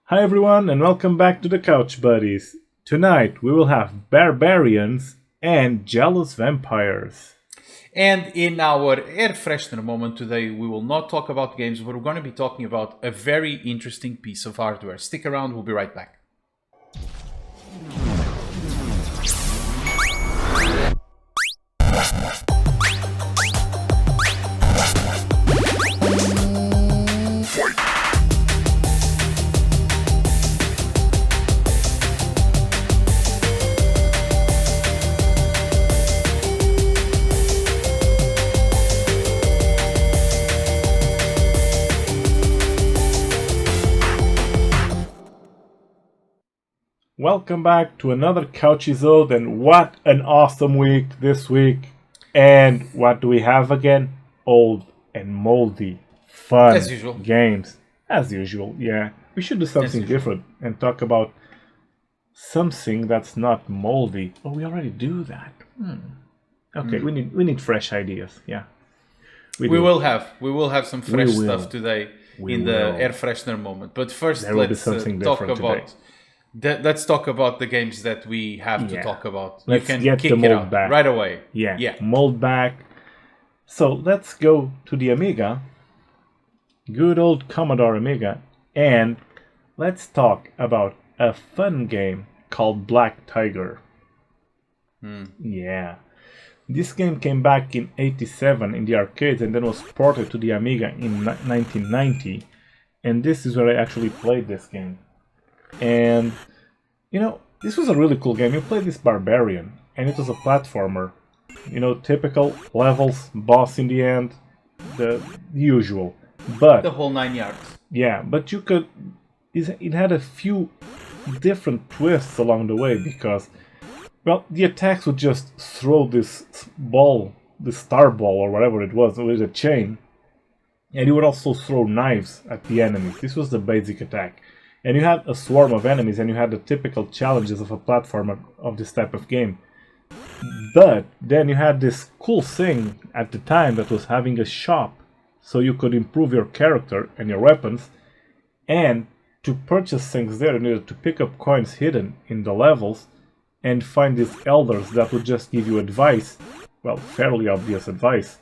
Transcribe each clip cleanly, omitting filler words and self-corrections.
Hi everyone and welcome back to the Couch Buddies. Tonight we will have barbarians and jealous vampires. And in our air freshener moment today, we will not talk about games, but we're going to be talking about a very interesting piece of hardware. Stick around, we'll be right back. Welcome back to another Couchisode, and what an awesome week this week. And what do we have again? Old and moldy, fun As usual. games. As usual, yeah. We should do something different and talk about something that's not moldy. Oh, we already do that. Okay, we need fresh ideas, yeah. We will have some fresh will. stuff today in the will. air freshener moment. But first, There will be let's something talk different about today. let's talk about the games that we have to Yeah. talk about. Let's you can get kick the it mold out back. right away. Yeah, mold back. So let's go to the Amiga, good old Commodore Amiga, and let's talk about a fun game called Black Tiger. Yeah. This game came back in '87 in the arcades and then was ported to the Amiga in 1990. And this is where I actually played this game. And, you know, this was a really cool game. You played this barbarian, and it was a platformer. You know, typical levels, boss in the end, the usual. But The whole 9 yards. yeah, but you could. It had a few different twists along the way because, well, the attacks would just throw this ball, this star ball or whatever it was, with a chain, and you would also throw knives at the enemies. This was the basic attack. And you had a swarm of enemies, and you had the typical challenges of a platformer of this type of game. But then you had this cool thing at the time that was having a shop, so you could improve your character and your weapons. And to purchase things there, you needed to pick up coins hidden in the levels and find these elders that would just give you advice. Well, fairly obvious advice.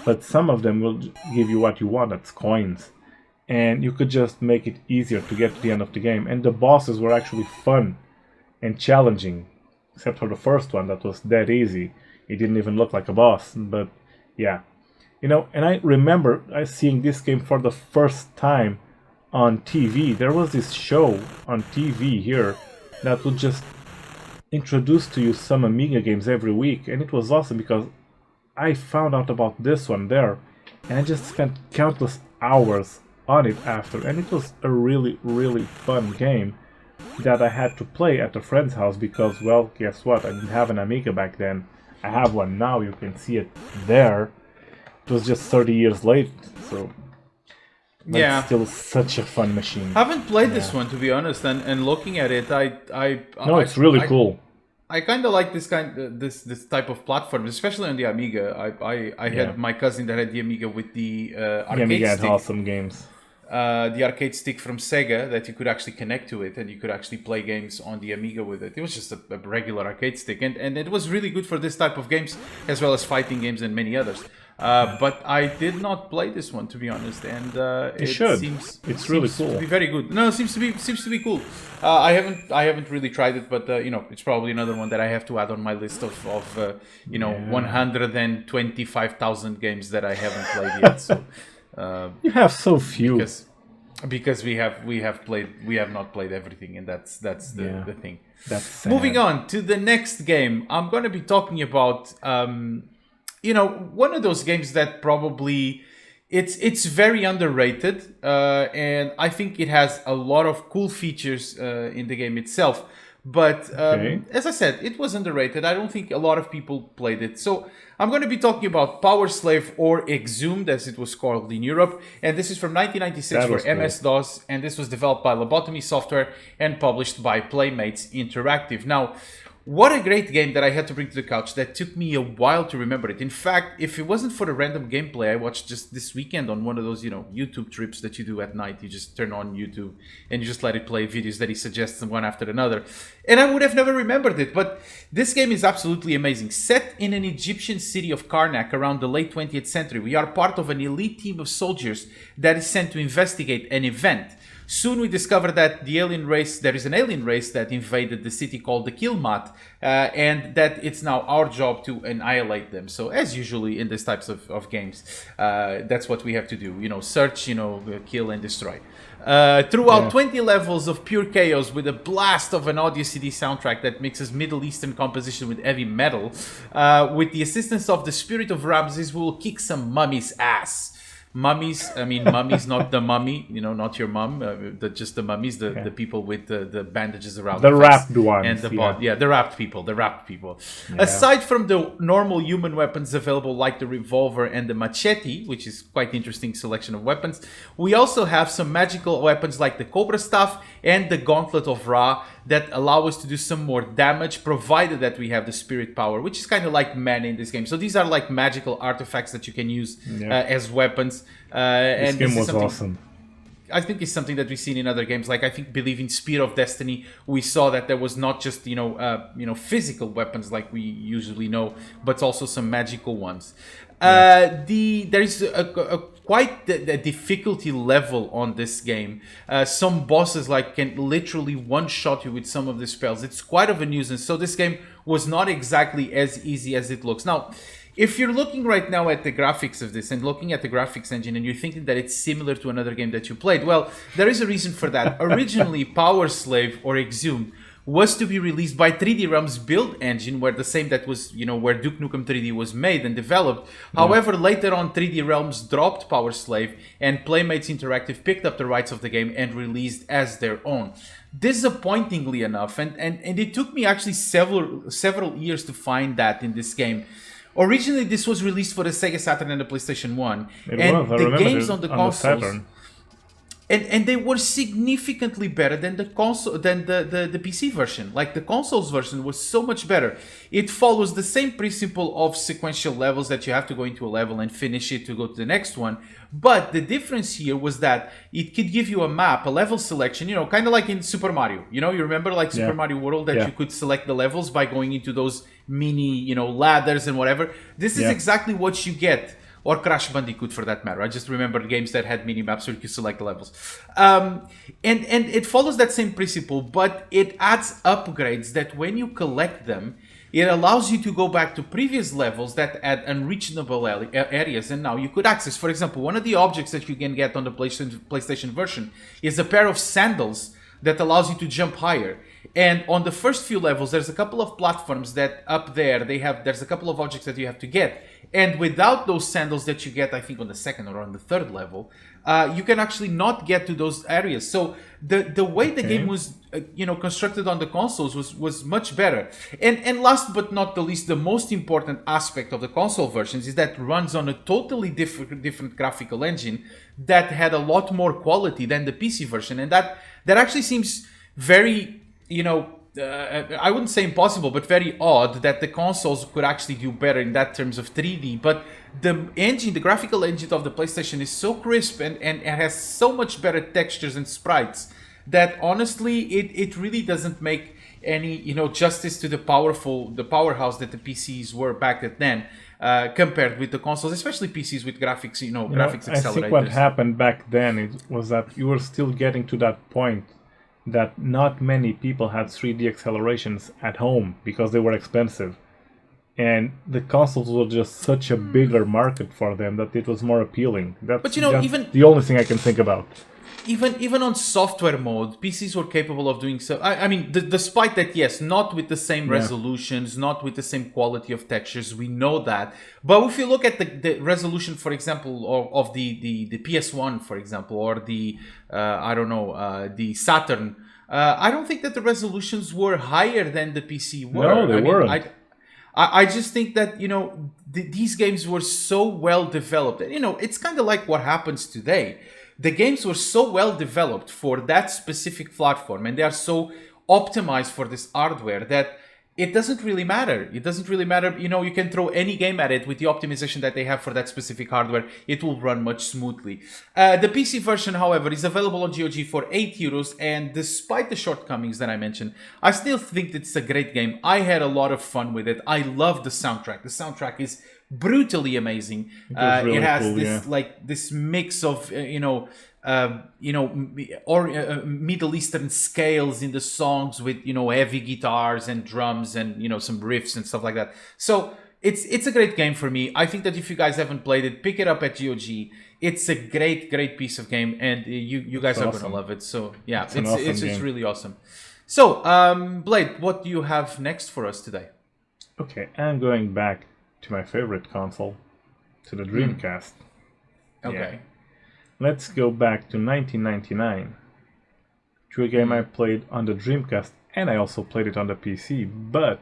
But some of them will give you what you want, that's coins. And you could just make it easier to get to the end of the game. And the bosses were actually fun and challenging. Except for the first one, that was dead easy. It didn't even look like a boss, but yeah. You know, and I remember seeing this game for the first time on TV. There was this show on TV here that would just introduce to you some Amiga games every week. And it was awesome because I found out about this one there. And I just spent countless hours on it after. And it was a really, really fun game that I had to play at a friend's house because, well, guess what? I didn't have an Amiga back then. I have one now. You can see it there. It was just 30 years late, so but Yeah. it's still such a fun machine. I haven't played this one, to be honest, and looking at it, No, it's really cool. I kind of like this type of platform, especially on the Amiga. I Yeah. had my cousin that had the Amiga with the The arcade Amiga had stick, awesome games. the arcade stick from Sega that you could actually connect to it, and you could actually play games on the Amiga with it. It was just a regular arcade stick, and it was really good for this type of games as well as fighting games and many others. But I did not play this one, to be honest, and You should. seems It's really seems cool. to be very good. No, it seems to be cool. I haven't really tried it, but you know, it's probably another one that I have to add on my list of 125,000 games that I haven't played yet. So You have so few. because we have not played everything, and that's the thing. That's sad. Moving on to the next game, I'm going to be talking about one of those games that probably it's very underrated, and I think it has a lot of cool features in the game itself. But as I said, it was underrated. I don't think a lot of people played it. So I'm going to be talking about Power Slave, or Exhumed as it was called in Europe. And this is from 1996 for MS-DOS. And this was developed by Lobotomy Software and published by Playmates Interactive. Now, What a great game that I had to bring to the couch that took me a while to remember it. In fact, if it wasn't for the random gameplay I watched just this weekend on one of those, YouTube trips that you do at night, you just turn on YouTube and you just let it play videos that he suggests one after another. And I would have never remembered it, but this game is absolutely amazing. Set in an Egyptian city of Karnak around the late 20th century, we are part of an elite team of soldiers that is sent to investigate an event. Soon we discover that there is an alien race that invaded the city called the Kilmat, and that it's now our job to annihilate them. So as usually in these types of games, that's what we have to do. Search, kill and destroy. Throughout 20 levels of pure chaos with a blast of an audio CD soundtrack that mixes Middle Eastern composition with heavy metal, with the assistance of the spirit of Ramses, we will kick some mummies' ass. Mummies, mummies, not the mummy, not your mum, just the mummies, the people with the bandages around the wrapped ones. And the body. Yeah, the wrapped people. Yeah. Aside from the normal human weapons available like the revolver and the machete, which is quite interesting selection of weapons, we also have some magical weapons like the Cobra Staff and the Gauntlet of Ra that allow us to do some more damage, provided that we have the spirit power, which is kind of like mana in this game. So these are like magical artifacts that you can use as weapons. This game was awesome. I think it's something that we've seen in other games. Like I believe in Spear of Destiny, we saw that there was not just physical weapons like we usually know, but also some magical ones. There is quite the difficulty level on this game. Some bosses can literally one-shot you with some of the spells. It's quite of a nuisance. So this game was not exactly as easy as it looks. Now, if you're looking right now at the graphics of this and looking at the graphics engine and you're thinking that it's similar to another game that you played, well, there is a reason for that. Originally, Power Slave or Exhumed was to be released by 3D Realms build engine, where the same that was, where Duke Nukem 3D was made and developed. However, later on, 3D Realms dropped Power Slave and Playmates Interactive picked up the rights of the game and released as their own. Disappointingly enough, and it took me actually several years to find that in this game. Originally, this was released for the Sega Saturn and the PlayStation 1. The games on the consoles... And they were significantly better than the PC version. Like the consoles version was so much better. It follows the same principle of sequential levels that you have to go into a level and finish it to go to the next one. But the difference here was that it could give you a map, a level selection, kind of like in Super Mario. You remember Super Mario World that you could select the levels by going into those mini, ladders and whatever. This is exactly what you get. Or Crash Bandicoot for that matter. I just remember games that had mini-maps where you could select the levels. And it follows that same principle, but it adds upgrades that when you collect them, it allows you to go back to previous levels that had unreachable areas, and now you could access. For example, one of the objects that you can get on the PlayStation version is a pair of sandals that allows you to jump higher. And on the first few levels, there's a couple of platforms that up there, there's a couple of objects that you have to get. And without those sandals that you get, I think on the second or on the third level, you can actually not get to those areas. So the way the game was, constructed on the consoles was much better. And last but not the least, the most important aspect of the console versions is that it runs on a totally different graphical engine that had a lot more quality than the PC version. And that actually seems very, I wouldn't say impossible, but very odd that the consoles could actually do better in that terms of 3D. But the graphical engine of the PlayStation is so crisp and it has so much better textures and sprites that honestly, it really doesn't make any, justice to the powerhouse that the PCs were back then, compared with the consoles, especially PCs with graphics, graphics accelerators. I think what happened back then was that you were still getting to that point that not many people had 3D accelerations at home because they were expensive. And the consoles were just such a bigger market for them that it was more appealing. That's even the only thing I can think about. Even on software mode, PCs were capable of doing so. I mean, despite that, yes, not with the same resolutions, not with the same quality of textures, we know that. But if you look at the resolution, for example, of the PS1, for example, or the Saturn, I don't think that the resolutions were higher than the PC were. No, they weren't. I just think that, these games were so well developed. It's kind of like what happens today. The games were so well developed for that specific platform, and they are so optimized for this hardware that it doesn't really matter. It doesn't really matter. You know, you can throw any game at it with the optimization that they have for that specific hardware. It will run much smoothly. The PC version, however, is available on GOG for €8. And despite the shortcomings that I mentioned, I still think it's a great game. I had a lot of fun with it. I love the soundtrack. The soundtrack is brutally amazing. Really it has cool, this like this mix of Middle Eastern scales in the songs with heavy guitars and drums and some riffs and stuff like that. So it's a great game for me. I think that if you guys haven't played it, pick it up at GOG. It's a great piece of game, and you guys are gonna love it. So yeah, it's really awesome. So Blade, what do you have next for us today? Okay, I'm going back to my favorite console, to the Dreamcast. Okay. Yeah. Let's go back to 1999, to a game I played on the Dreamcast, and I also played it on the PC, but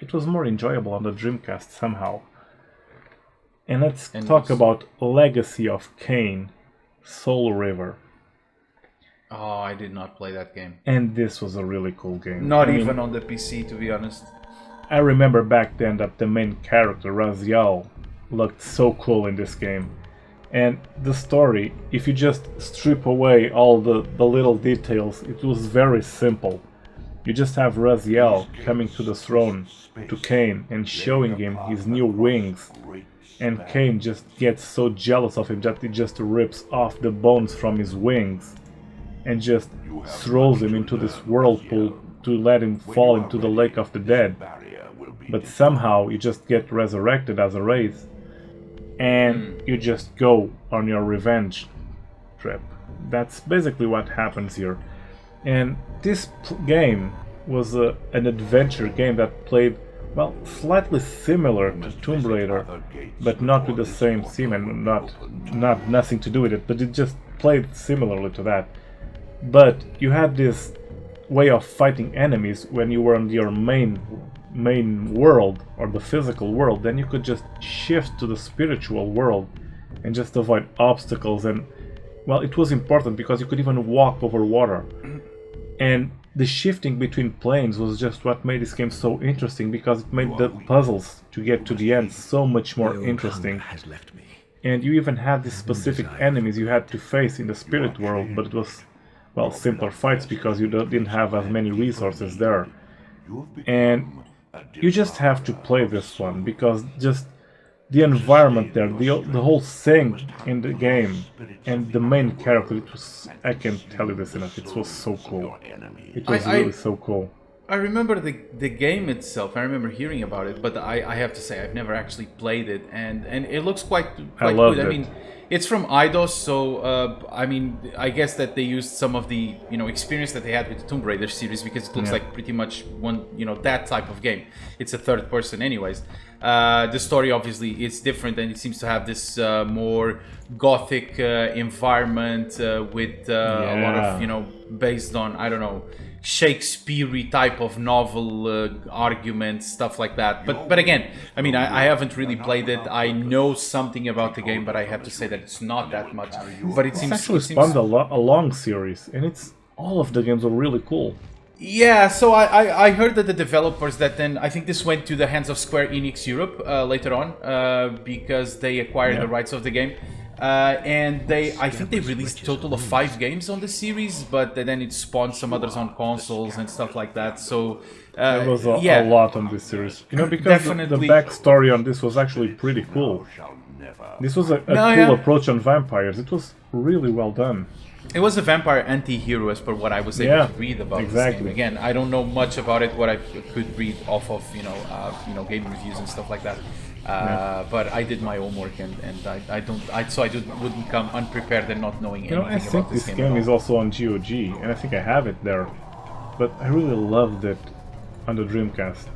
it was more enjoyable on the Dreamcast somehow. And let's talk about Legacy of Kain, Soul River. Oh, I did not play that game. And this was a really cool game. Not even on the PC, to be honest. I remember back then that the main character, Raziel, looked so cool in this game. And the story, if you just strip away all the little details, it was very simple. You just have Raziel coming to the throne, to Kain, and showing him his new wings. And Kain just gets so jealous of him that he just rips off the bones from his wings and just throws him into this whirlpool to let him fall into the lake of the dead. But somehow you just get resurrected as a race, and you just go on your revenge trip. That's basically what happens here. And this game was an adventure game that played, well, slightly similar to Tomb Raider, but not with the same theme and nothing to do with it, but it just played similarly to that. But you had this way of fighting enemies when you were on your main world, or the physical world. Then you could just shift to the spiritual world and just avoid obstacles. And well, it was important because you could even walk over water. And the shifting between planes was just what made this game so interesting, because it made the puzzles to get to the end so much more interesting. And you even had these specific enemies you had to face in the spirit world, but it was, well, simpler fights because you didn't have as many resources there. And you just have to play this one, because just the environment there, the whole thing in the game, and the main character, it was, I can't tell you this enough, it was so cool. It was really so cool. I remember the game itself. I remember hearing about it, but I have to say I've never actually played it, and it looks quite good. I mean, it's from Eidos, so I mean, I guess that they used some of the experience that they had with the Tomb Raider series, because it looks like pretty much one that type of game. It's a third person, anyways. The story obviously is different, and it seems to have this more gothic environment with a lot of based on, I don't know, Shakespeare type of novel arguments, stuff like that. But again, I mean, I haven't really played it. I know something about the game, but I have to say that it's not that much. But it seems actually spawned a long series, and all of the games are really cool. Yeah, so I heard that the developers, that then I think this went to the hands of Square Enix Europe later on, because they acquired the rights of the game. And I think they released a total of 5 games on the series, but then it spawned some others on consoles and stuff like that. So there was a lot on this series, because the backstory on this was actually pretty cool. This was a cool approach on vampires. It was really well done. It was a vampire anti-hero, as per what I was able to read about this game. Again, I don't know much about it. What I could read off of game reviews and stuff like that. But I did my homework, and I wouldn't come unprepared and not knowing anything about this game. I think this game is also on GOG, and I think I have it there. But I really loved it on the Dreamcast.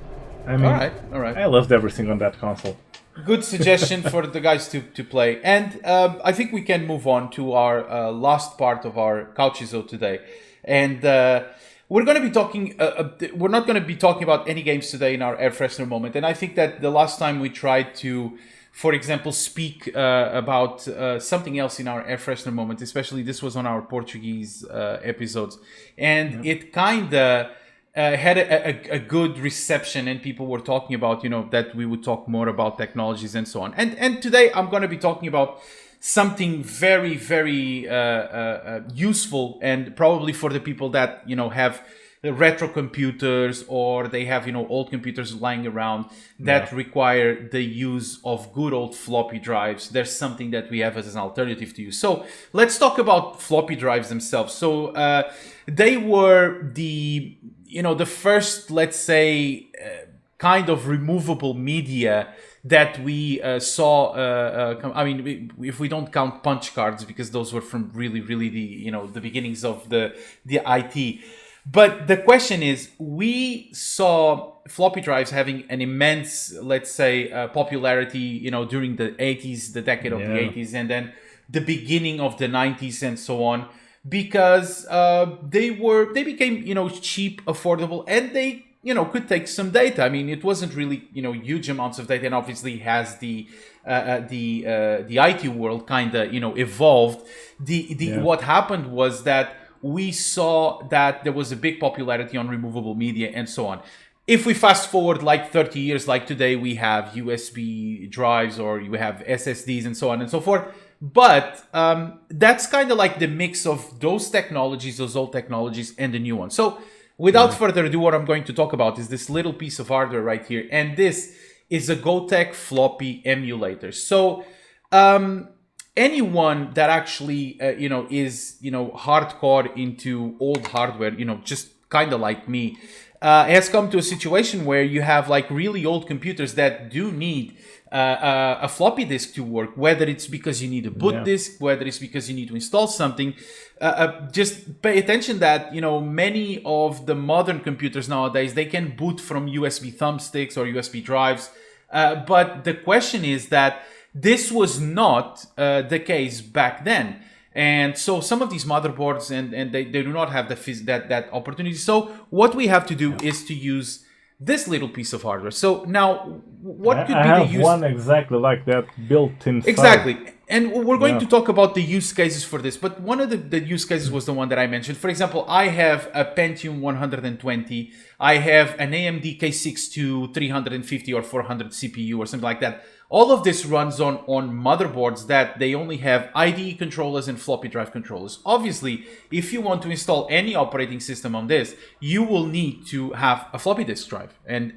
I mean, all right. I loved everything on that console. Good suggestion for the guys to play. And I think we can move on to our last part of our Couchizo today. And we're going to be talking, we're not going to be talking about any games today in our Air Freshener moment. And I think that the last time we tried to, for example, speak about something else in our Air Freshener moment, especially this was on our Portuguese episodes. And it kind of had a good reception, and people were talking about, that we would talk more about technologies and so on. And today I'm going to be talking about something very, very useful, and probably for the people that, have retro computers, or they have, old computers lying around that require the use of good old floppy drives. There's something that we have as an alternative to use. So let's talk about floppy drives themselves. So they were the first, let's say, kind of removable media that we saw. I mean, if we don't count punch cards, because those were from really, really the beginnings of the IT. But the question is, we saw floppy drives having an immense, let's say, popularity, during the 80s, the decade of the 80s, and then the beginning of the 90s and so on, because they became, cheap, affordable, and they, could take some data. I mean, it wasn't really, huge amounts of data, and obviously has the IT world kind of, evolved. What happened was that we saw that there was a big popularity on removable media and so on. If we fast forward like 30 years, like today, we have USB drives, or you have SSDs and so on and so forth. But that's kind of like the mix of those technologies, those old technologies, and the new one. So without further ado, what I'm going to talk about is this little piece of hardware right here. And this is a GOTEK floppy emulator. So anyone that actually, is, hardcore into old hardware, just kind of like me, has come to a situation where you have like really old computers that do need a floppy disk to work, whether it's because you need a boot disk, whether it's because you need to install something. Just pay attention that, many of the modern computers nowadays, they can boot from USB thumbsticks or USB drives. But the question is that this was not the case back then. And so some of these motherboards, and they do not have that opportunity. So what we have to do is to use this little piece of hardware. So now, what could be the use? I have one exactly like that built inside. Exactly. And we're going to talk about the use cases for this. But one of the use cases was the one that I mentioned. For example, I have a Pentium 120. I have an AMD K62 350 or 400 CPU or something like that. All of this runs on motherboards that they only have IDE controllers and floppy drive controllers. Obviously, if you want to install any operating system on this, you will need to have a floppy disk drive. And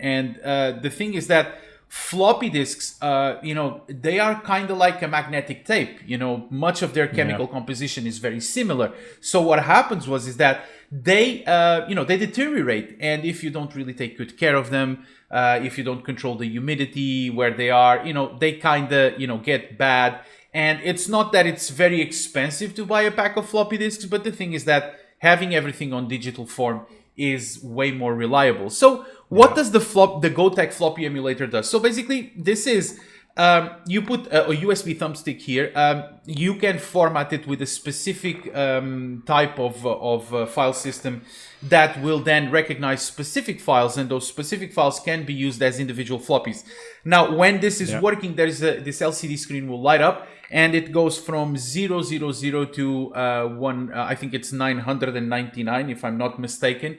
the thing is that floppy disks, they are kind of like a magnetic tape. Much of their chemical composition is very similar. So what happens is that they deteriorate, and if you don't really take good care of them, if you don't control the humidity where they are, they kind of, get bad. And it's not that it's very expensive to buy a pack of floppy disks, but the thing is that having everything on digital form is way more reliable. So what does the GOTEK floppy emulator does? So basically, this is you put a USB thumbstick here. You can format it with a specific type of file system that will then recognize specific files, and those specific files can be used as individual floppies. Now, when this is working, there is this LCD screen will light up, and it goes from 000 to 1. I think it's 999, if I'm not mistaken.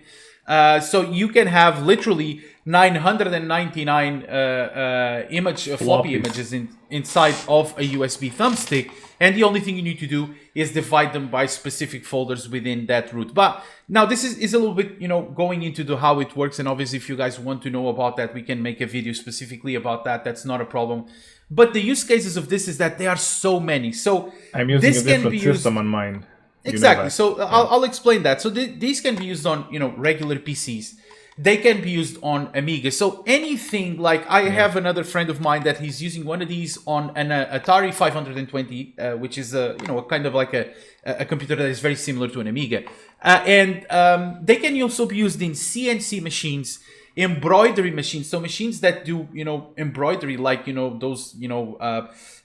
So you can have literally 999 floppy images inside of a USB thumbstick, and the only thing you need to do is divide them by specific folders within that root. But now this is a little bit, going into how it works, and obviously if you guys want to know about that, we can make a video specifically about that. That's not a problem. But the use cases of this is that there are so many. So I'm using a different system on mine. Exactly. So I'll explain that. So these can be used on, regular PCs. They can be used on Amiga. So anything like I have another friend of mine that he's using one of these on an Atari 520, which is a kind of like a computer that is very similar to an Amiga, and they can also be used in CNC machines, embroidery machines, so machines that do embroidery, like those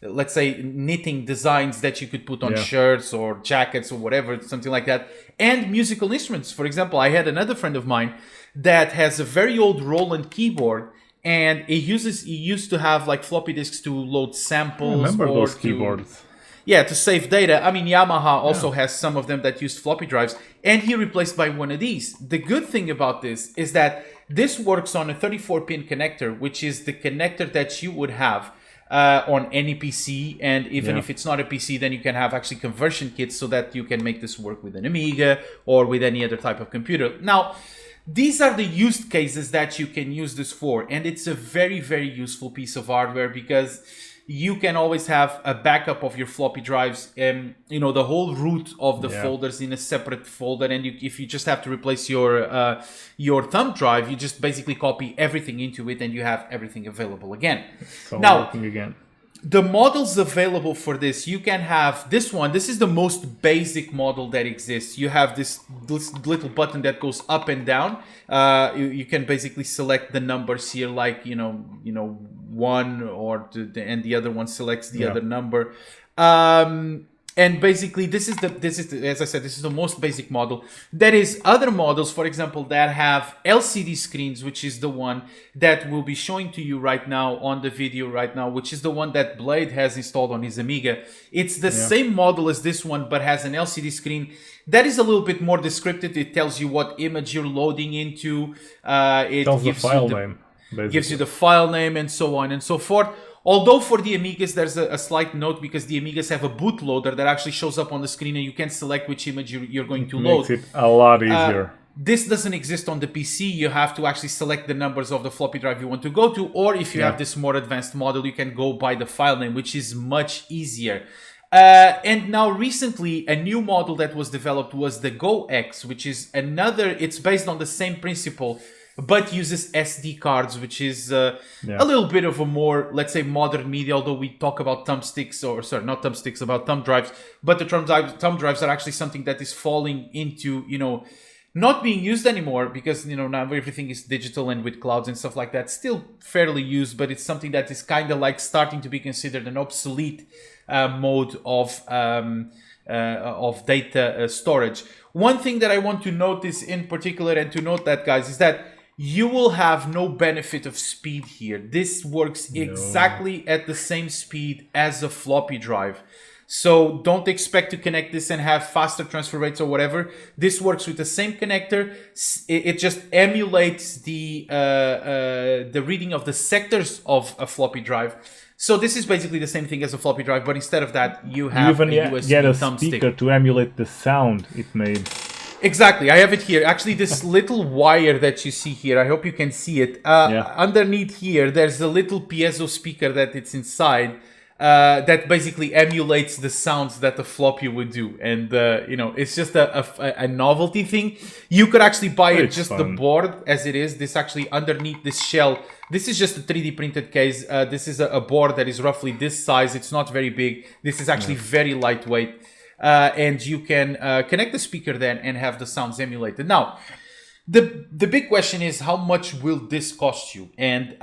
let's say knitting designs that you could put on shirts or jackets or whatever, something like that, and musical instruments. For example, I had another friend of mine that has a very old Roland keyboard, and he used to have like floppy disks to load samples. I remember those keyboards. Yeah, to save data. I mean, Yamaha also has some of them that use floppy drives. and he replaced by one of these. The good thing about this is that this works on a 34-pin connector, which is the connector that you would have on any PC, and even if it's not a PC, then you can have actually conversion kits so that you can make this work with an Amiga or with any other type of computer. Now, these are the use cases that you can use this for, and it's a very, very useful piece of hardware because you can always have a backup of your floppy drives, and the whole root of the folders in a separate folder. And if you just have to replace your thumb drive, you just basically copy everything into it, and you have everything available again. So now, working again. The models available for this, you can have this one. This is the most basic model that exists. You have this little button that goes up and down. You can basically select the numbers here, like one and the other one selects the other number. And basically, this is as I said, this is the most basic model. There is other models, for example, that have LCD screens, which is the one that we'll be showing to you right now on the video right now, which is the one that Blade has installed on his Amiga. It's the same model as this one, but has an LCD screen that is a little bit more descriptive. It tells you what image you're loading into. It tells gives the file you name, basically. Gives you the file name and so on and so forth. Although for the Amigas, there's a slight note because the Amigas have a bootloader that actually shows up on the screen and you can select which image you're going to load. Makes it a lot easier. This doesn't exist on the PC. You have to actually select the numbers of the floppy drive you want to go to, or if you have this more advanced model, you can go by the file name, which is much easier. And now recently, a new model that was developed was the GOTEK, which is it's based on the same principle, but uses SD cards, which is a little bit of a more, let's say, modern media, although we talk about not thumbsticks, about thumb drives, but the thumb drives are actually something that is falling into, not being used anymore because, now everything is digital and with clouds and stuff like that, still fairly used, but it's something that is kind of like starting to be considered an obsolete mode of data storage. One thing that I want to notice in particular, and to note that, guys, is that you will have no benefit of speed here. This works exactly at the same speed as a floppy drive. So don't expect to connect this and have faster transfer rates or whatever. This works with the same connector. It just emulates the reading of the sectors of a floppy drive. So this is basically the same thing as a floppy drive, but instead of that, you have a USB get a thumbstick. speaker to emulate the sound it made. Exactly, I have it here. Actually, this little wire that you see here, I hope you can see it. Underneath here, there's a little piezo speaker that it's inside that basically emulates the sounds that the floppy would do. And, it's just a novelty thing. You could actually buy it just the board as it is. This actually underneath this shell, this is just a 3D printed case. This is a board that is roughly this size. It's not very big. This is actually very lightweight. And you can connect the speaker then and have the sounds emulated. Now, the big question is, how much will this cost you? And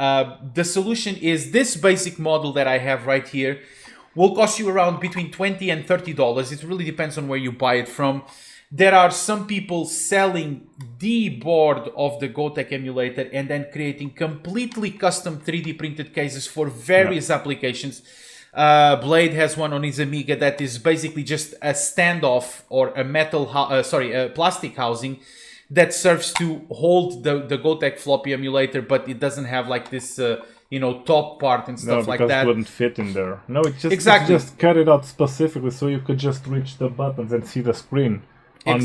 the solution is this basic model that I have right here will cost you around between $20 and $30. It really depends on where you buy it from. There are some people selling the board of the GOTEK emulator and then creating completely custom 3D printed cases for various applications. Blade has one on his Amiga that is basically just a standoff or a plastic housing that serves to hold the GOTEK floppy emulator, but it doesn't have like this, top part and stuff like that. No, because it wouldn't fit in there. No, it just cut it out specifically so you could just reach the buttons and see the screen on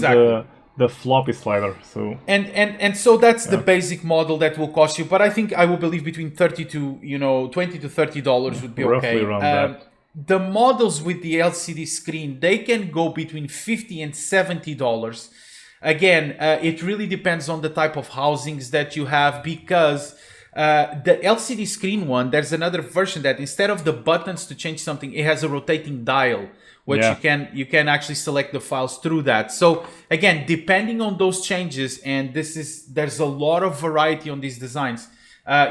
the floppy slider. So and so that's the basic model that will cost you, but I will believe between $20 to $30 would be okay. Roughly around that. The models with the LCD screen, they can go between $50 and $70. Again, it really depends on the type of housings that you have, because the LCD screen one, there's another version that instead of the buttons to change something, it has a rotating dial, which you can actually select the files through that. So again, depending on those changes, and there's a lot of variety on these designs,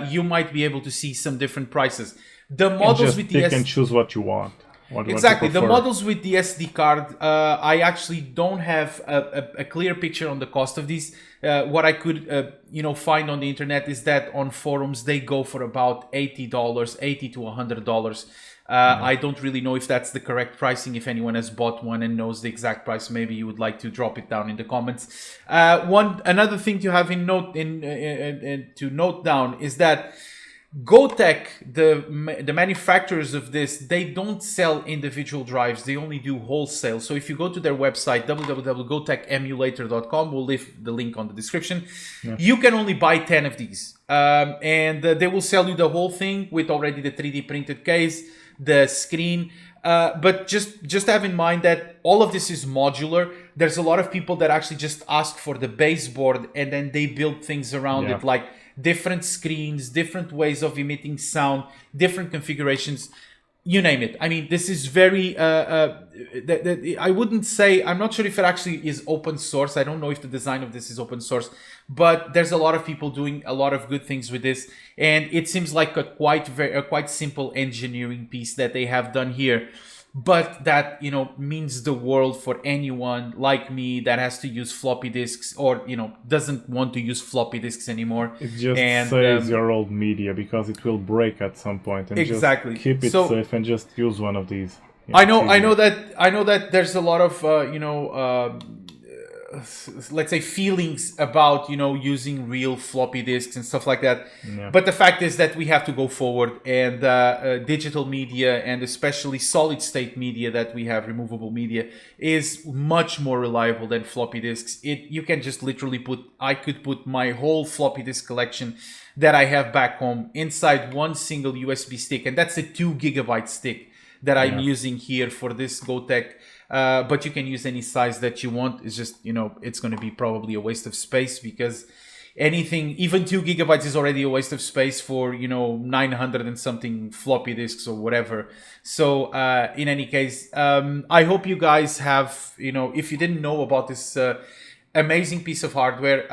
you might be able to see some different prices. The models with the you can choose what you want. Exactly. The models with the SD card, I actually don't have a clear picture on the cost of these. What I could, find on the internet is that on forums they go for about $80 to $100. I don't really know if that's the correct pricing. If anyone has bought one and knows the exact price, maybe you would like to drop it down in the comments. Another thing to have to note down is that GOTEK, the manufacturers of this, they don't sell individual drives. They only do wholesale. So if you go to their website, www.gotekemulator.com, we'll leave the link on the description. You can only buy 10 of these. And they will sell you the whole thing with already the 3D printed case, the screen. But just have in mind that all of this is modular. There's a lot of people that actually just ask for the baseboard and then they build things around it, like different screens, different ways of emitting sound, different configurations, you name it. I mean, this is very, I wouldn't say, I'm not sure if it actually is open source. I don't know if the design of this is open source, but there's a lot of people doing a lot of good things with this. And it seems like a quite simple engineering piece that they have done here. But that, means the world for anyone like me that has to use floppy disks or, doesn't want to use floppy disks anymore. It just saves your old media because it will break at some point. And exactly. Just keep it safe and just use one of these. I know that there's a lot of, let's say feelings about using real floppy disks and stuff like that, but the fact is that we have to go forward, and digital media, and especially solid state media that we have, removable media, is much more reliable than floppy disks. You can just literally I could put my whole floppy disk collection that I have back home inside one single USB stick, and that's a 2 gigabyte stick that I'm using here for this GOTEK. But you can use any size that you want. It's just, it's going to be probably a waste of space, because anything, even 2 gigabytes is already a waste of space for, 900 and something floppy disks or whatever. So in any case, I hope you guys have, if you didn't know about this amazing piece of hardware,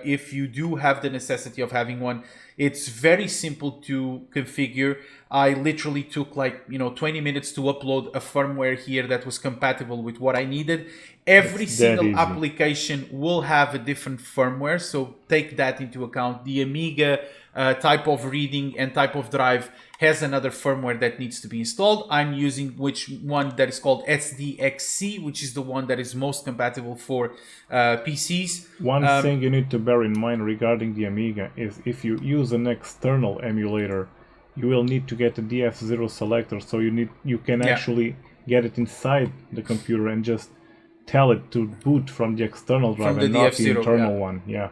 if you do have the necessity of having one, it's very simple to configure. I literally took 20 minutes to upload a firmware here that was compatible with what I needed. Every single application will have a different firmware, so take that into account. The Amiga type of reading and type of drive has another firmware that needs to be installed. I'm using one that is called SDXC, which is the one that is most compatible for PCs. One thing you need to bear in mind regarding the Amiga is if you use an external emulator, you will need to get a DF0 selector, so you can actually get it inside the computer and just tell it to boot from the external drive and not the internal one. Yeah,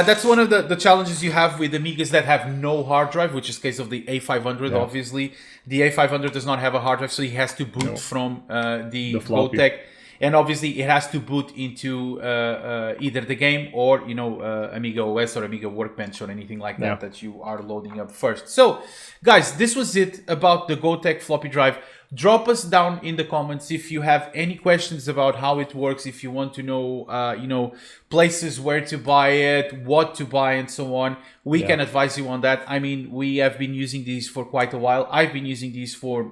that's one of the challenges you have with Amigas that have no hard drive, which is the case of the A500, obviously. The A500 does not have a hard drive, so he has to boot from the GOTEK. And obviously, it has to boot into either the game or, Amiga OS or Amiga Workbench or anything like that you are loading up first. So, guys, this was it about the GOTEK floppy drive. Drop us down in the comments if you have any questions about how it works, if you want to know, places where to buy it, what to buy, and so on. We can advise you on that. I mean, we have been using these for quite a while. I've been using these for,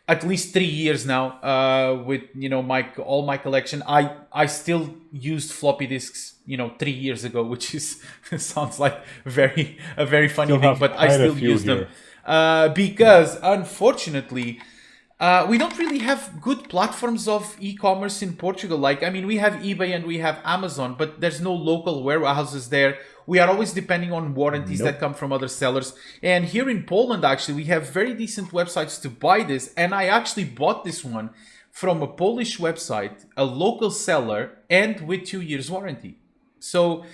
at least 3 years now, with all my collection. I still used floppy disks 3 years ago, which is sounds like a very funny thing, but I still use them because unfortunately we don't really have good platforms of e-commerce in Portugal. We have eBay and we have Amazon, but there's no local warehouses there. We are always depending on warranties that come from other sellers. And here in Poland, actually, we have very decent websites to buy this. And I actually bought this one from a Polish website, a local seller, and with 2 years warranty. So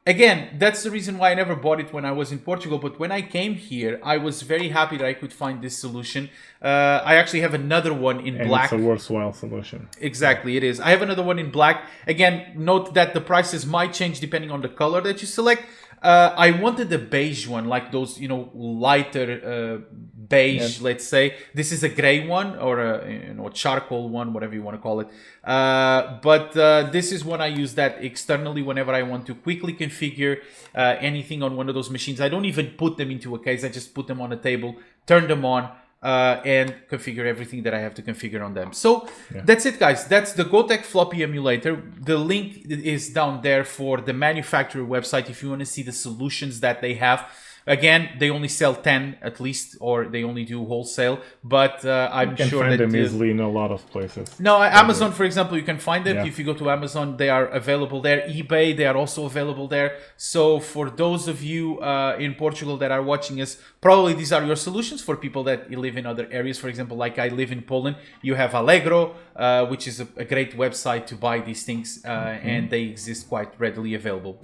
again, that's the reason why I never bought it when I was in Portugal. But when I came here, I was very happy that I could find this solution. I actually have another one in black. It's a worthwhile solution. Exactly, it is. I have another one in black. Again, note that the prices might change depending on the color that you select. I wanted a beige one, like those, lighter beige, let's say. This is a gray one, or a charcoal one, whatever you want to call it. But this is when I use that externally whenever I want to quickly configure anything on one of those machines. I don't even put them into a case. I just put them on a table, turn them on, and configure everything that I have to configure on them. So that's it, guys. That's the GOTEK floppy emulator. The link is down there for the manufacturer website if you want to see the solutions that they have. Again, they only sell 10 at least, or they only do wholesale. But I'm You can sure find that them easily in a lot of places. no, Amazon, for example, you can find it. Yeah. If you go to Amazon, they are available there. eBay, they are also available there. So for those of you in Portugal that are watching us, probably these are your solutions. For people that live in other areas, for example, like I live in Poland, you have Allegro, which is a great website to buy these things, and they exist quite readily available.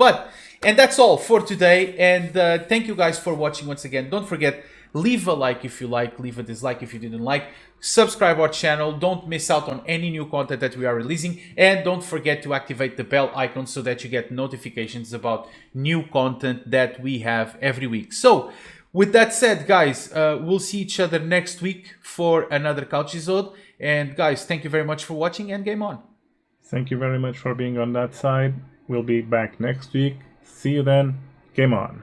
And that's all for today. And thank you guys for watching once again. Don't forget, leave a like if you like, leave a dislike if you didn't like, subscribe our channel, don't miss out on any new content that we are releasing, and don't forget to activate the bell icon so that you get notifications about new content that we have every week. So with that said, guys, we'll see each other next week for another couch episode. And guys, thank you very much for watching, and game on. Thank you very much for being on that side. We'll be back next week. See you then. Game on.